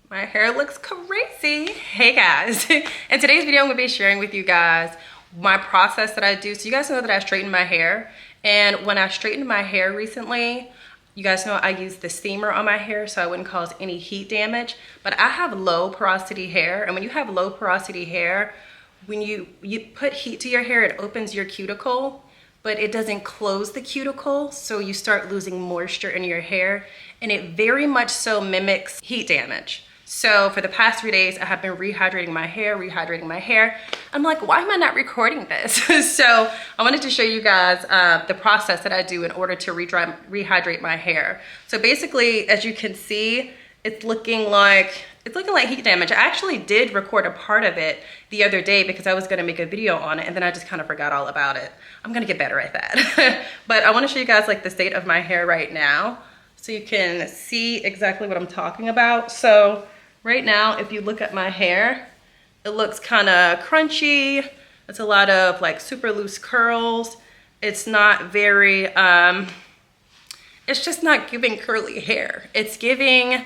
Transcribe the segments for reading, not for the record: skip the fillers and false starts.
My hair looks crazy. Hey guys, in today's video I'm gonna be sharing with you guys my process that I do. So you guys know that I straighten my hair, and when I straightened my hair recently, you guys know I use the steamer on my hair so I wouldn't cause any heat damage. But I have low porosity hair, and when you have low porosity hair, when you put heat to your hair, it opens your cuticle, but it doesn't close the cuticle, so you start losing moisture in your hair, and it very much so mimics heat damage. So for the past 3 days, I have been rehydrating my hair. I'm like, why am I not recording this? So I wanted to show you guys the process that I do in order to rehydrate my hair. So basically, as you can see, it's looking like heat damage. I actually did record a part of it the other day because I was gonna make a video on it, and then I just kind of forgot all about it. I'm gonna get better at that. But I wanna show you guys like the state of my hair right now so you can see exactly what I'm talking about. So right now, if you look at my hair, it looks kind of crunchy. It's a lot of like super loose curls. It's not very, it's just not giving curly hair. It's giving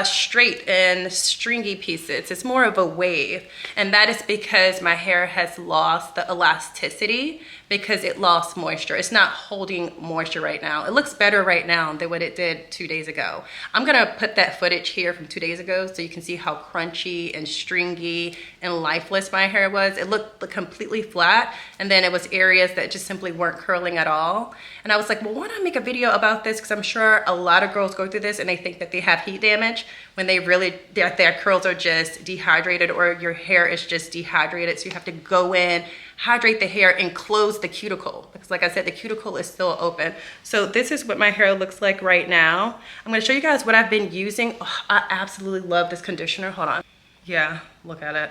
straight and stringy pieces. It's more of a wave, and that is because my hair has lost the elasticity because it lost moisture. It's not holding moisture right now. It looks better right now than what it did 2 days ago. I'm gonna put that footage here from 2 days ago so you can see how crunchy and stringy and lifeless my hair was. It looked completely flat, and then it was areas that just simply weren't curling at all. And I was like, well, why not make a video about this? Because I'm sure a lot of girls go through this and they think that they have heat damage when they really, their curls are just dehydrated, or your hair is just dehydrated. So you have to go in, hydrate the hair, and close the cuticle, because like I said, the cuticle is still open. So this is what my hair looks like right now. I'm going to show you guys what I've been using. Oh, I absolutely love this conditioner. Hold on. Yeah, look at it.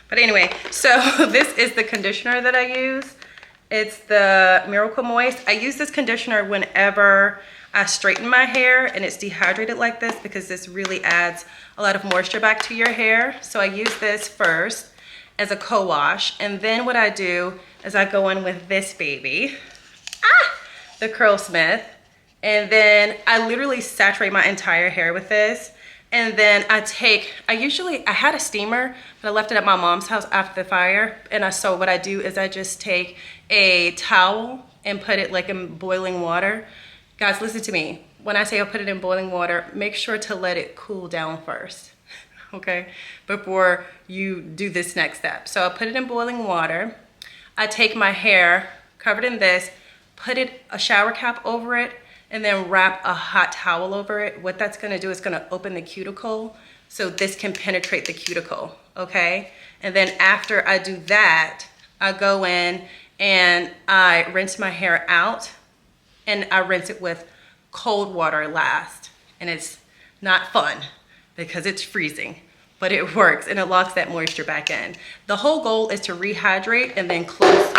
But anyway, so this is the conditioner that I use. It's the Miracle Moist. I use this conditioner whenever I straighten my hair and it's dehydrated like this, because this really adds a lot of moisture back to your hair. So I use this first as a co-wash, and then what I do is I go in with this baby, the Curlsmith, and then I literally saturate my entire hair with this. And then I had a steamer, but I left it at my mom's house after the fire. And so what I do is I just take a towel and put it like in boiling water. Guys, listen to me. When I say I put it in boiling water, make sure to let it cool down first, okay, before you do this next step. So I put it in boiling water. I take my hair covered in this, put a shower cap over it, and then wrap a hot towel over it. What that's gonna do is gonna open the cuticle so this can penetrate the cuticle, okay? And then after I do that, I go in and I rinse my hair out, and I rinse it with cold water last. And it's not fun because it's freezing, but it works and it locks that moisture back in. The whole goal is to rehydrate and then close.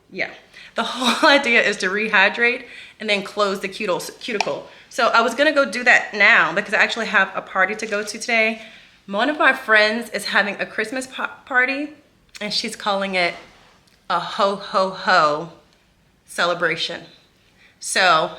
Yeah, the whole idea is to rehydrate and then close the cuticle. So I was gonna go do that now because I actually have a party to go to today. One of my friends is having a Christmas party, and she's calling it a ho ho ho celebration. So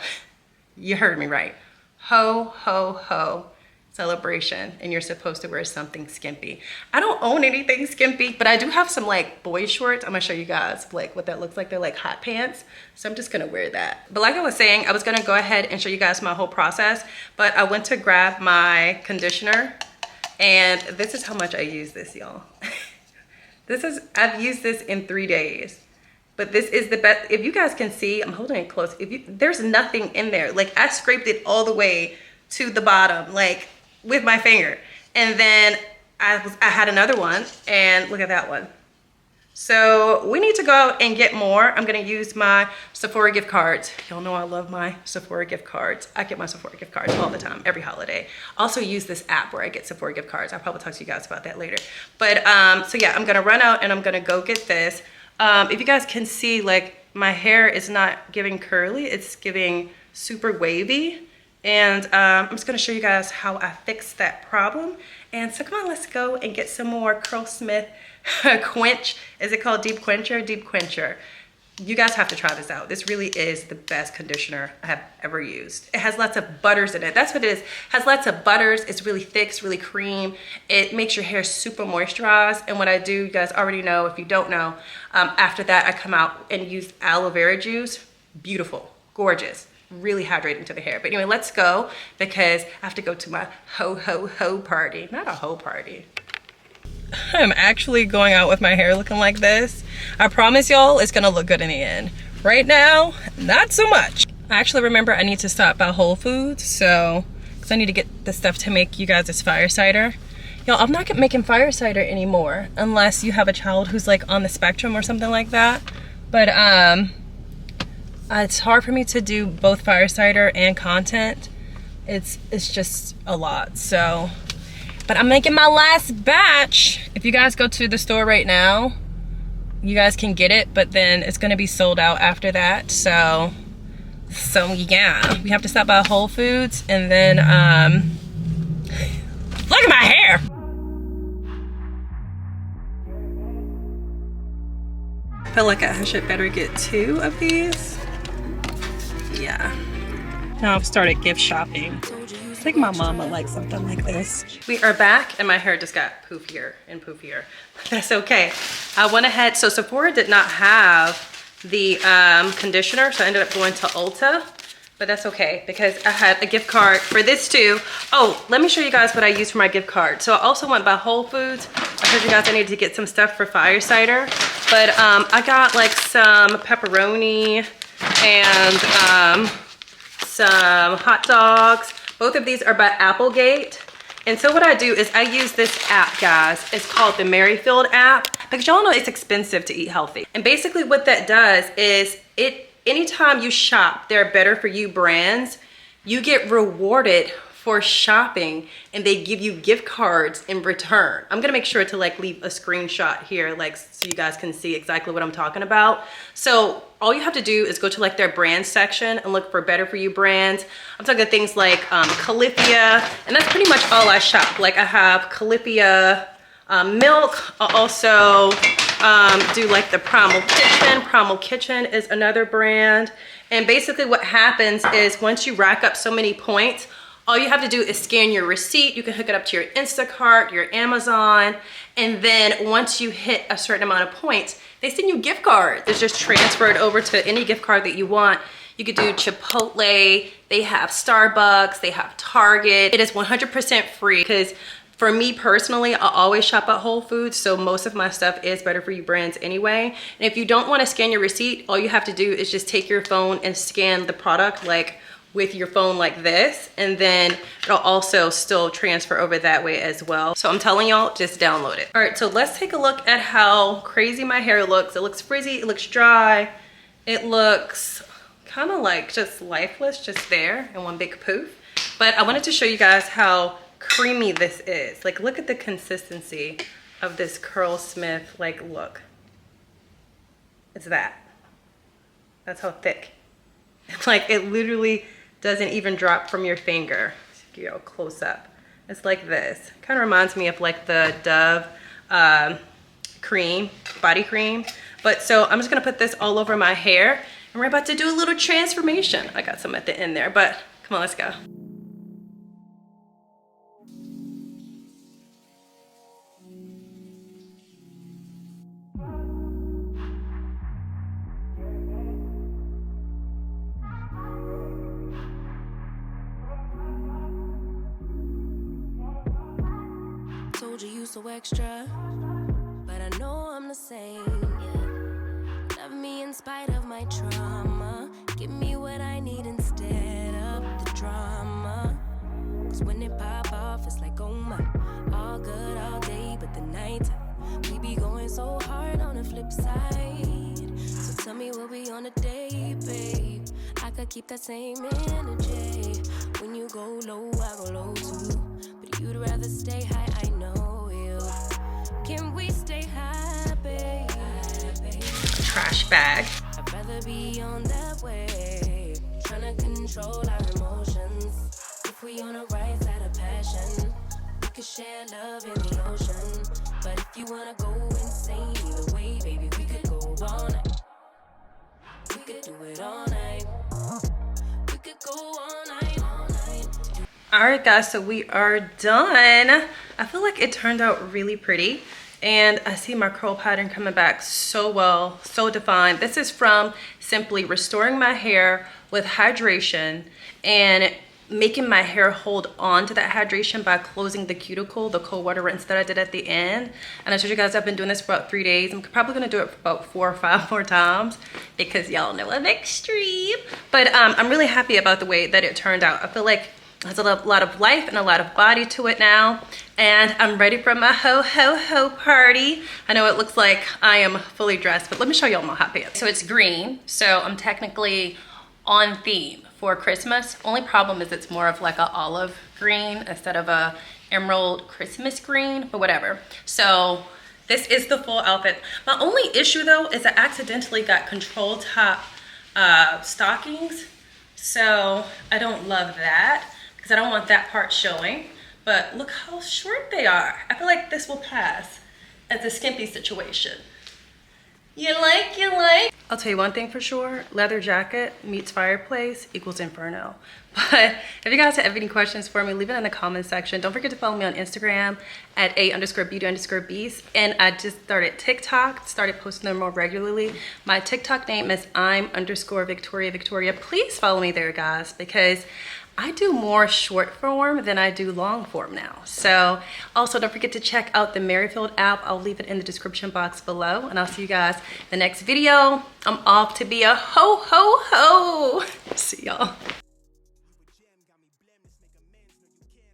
you heard me right. Ho ho ho celebration, and you're supposed to wear something skimpy. I don't own anything skimpy, but I do have some like boy shorts. I'm gonna show you guys like what that looks like. They're like hot pants, so I'm just gonna wear that. But like I was saying, I was gonna go ahead and show you guys my whole process, but I went to grab my conditioner, and this is how much I use this, y'all. I've used this in 3 days. But this is the best. If you guys can see, I'm holding it close. There's nothing in there. Like, I scraped it all the way to the bottom, like with my finger. And then I had another one, and look at that one. So we need to go out and get more. I'm gonna use my Sephora gift cards. Y'all know I love my Sephora gift cards. I get my Sephora gift cards all the time, every holiday. Also use this app where I get Sephora gift cards. I'll probably talk to you guys about that later. But so yeah, I'm gonna run out and I'm gonna go get this. If you guys can see, like, my hair is not giving curly, it's giving super wavy. And I'm just gonna show you guys how I fixed that problem. And so come on, let's go and get some more Curlsmith Quench. Is it called Deep Quencher? Deep Quencher. You guys have to try this out. This really is the best conditioner I have ever used. It has lots of butters in it. That's what it is. It has lots of butters. It's really thick, it's really cream. It makes your hair super moisturized. And what I do, you guys already know, if you don't know, after that I come out and use aloe vera juice. Beautiful, gorgeous, really hydrating to the hair. But anyway, let's go because I have to go to my ho party. Not a hoe party. I'm actually going out with my hair looking like this. I promise y'all it's gonna look good in the end. Right now, not so much. I actually remember I need to stop by Whole Foods, so, because I need to get the stuff to make you guys this fire cider. Y'all, I'm not making fire cider anymore unless you have a child who's like on the spectrum or something like that. But it's hard for me to do both fire cider and content. It's just a lot, so. But I'm making my last batch. If you guys go to the store right now, you guys can get it, but then it's gonna be sold out after that. So yeah, we have to stop by Whole Foods and then, look at my hair. I feel like I should better get 2 of these. Yeah. Now I've started gift shopping. I think my mama likes something like this. We are back and my hair just got poofier and poofier. That's okay. I went ahead, so Sephora did not have the conditioner, so I ended up going to Ulta, but that's okay because I had a gift card for this too. Oh, let me show you guys what I used for my gift card. So I also went by Whole Foods. I told you guys I needed to get some stuff for fire cider, but I got like some pepperoni and some hot dogs. Both of these are by Applegate. And so what I do is I use this app, guys. It's called the Merrifield app because y'all know it's expensive to eat healthy. And basically what that does is anytime you shop their better for you brands, you get rewarded for shopping and they give you gift cards in return. I'm gonna make sure to like leave a screenshot here like so you guys can see exactly what I'm talking about. So all you have to do is go to like their brand section and look for better for you brands. I'm talking things like Califia, and that's pretty much all I shop. Like I have Califia milk. I also do like the Primal Kitchen. Primal Kitchen is another brand. And basically what happens is once you rack up so many points, all you have to do is scan your receipt. You can hook it up to your Instacart, your Amazon, and then once you hit a certain amount of points, they send you gift cards. It's just transferred over to any gift card that you want. You could do Chipotle, they have Starbucks, they have Target. It is 100% free because for me personally, I always shop at Whole Foods, so most of my stuff is better for you brands anyway. And if you don't want to scan your receipt, all you have to do is just take your phone and scan the product like with your phone like this, and then it'll also still transfer over that way as well. So I'm telling y'all, just download it. All right, so let's take a look at how crazy my hair looks. It looks frizzy, it looks dry, it looks kind of like just lifeless, just there in one big poof. But I wanted to show you guys how creamy this is. Like, look at the consistency of this Curlsmith, like, look. It's that. That's how thick. Like, it literally doesn't even drop from your finger. You know, close up. It's like this. Kind of reminds me of like the Dove cream, body cream. But so I'm just gonna put this all over my hair and we're about to do a little transformation. I got some at the end there, but come on, let's go. You so extra, but I know I'm the same. Yeah. Love me in spite of my trauma. Give me what I need instead of the drama. Cause when it pop off, it's like, oh my, all good all day, but the night we be going so hard on the flip side. So tell me what we on a day, babe. I could keep that same energy. When you go low, I go low too. But you'd rather stay high, I know. Can we stay happy? Trash bag. I'd rather be on that way, trying to control our emotions. If we on the right side of passion, we could share love in the ocean. But if you wanna go insane either way, baby, we could go all night. could do it all night. We could go all night, all night. All right, guys, so we are done. I feel like it turned out really pretty. And I see my curl pattern coming back so well, so defined. This is from simply restoring my hair with hydration and making my hair hold on to that hydration by closing the cuticle, the cold water rinse that I did at the end. And I told you guys I've been doing this for about 3 days. I'm probably gonna do it for about 4 or 5 more times because y'all know I'm extreme. But I'm really happy about the way that it turned out. I feel like there's a lot of life and a lot of body to it now. And I'm ready for my ho party. I know it looks like I am fully dressed, but let me show y'all my hot pants. So it's green, so I'm technically on theme for Christmas. Only problem is it's more of like a olive green instead of a emerald Christmas green, but whatever. So this is the full outfit. My only issue though is I accidentally got control top stockings. So I don't love that because I don't want that part showing. But look how short they are. I feel like this will pass as a skimpy situation. You like? I'll tell you one thing for sure. Leather jacket meets fireplace equals inferno. But if you guys have any questions for me, leave it in the comment section. Don't forget to follow me on Instagram at @a_beauty_beast. And I just started TikTok, started posting them more regularly. My TikTok name is I'm_Victoria. Please follow me there, guys, because I do more short form than I do long form now. So also don't forget to check out the Merrifield app. I'll leave it in the description box below, and I'll see you guys in the next video. I'm off to be a ho. See y'all.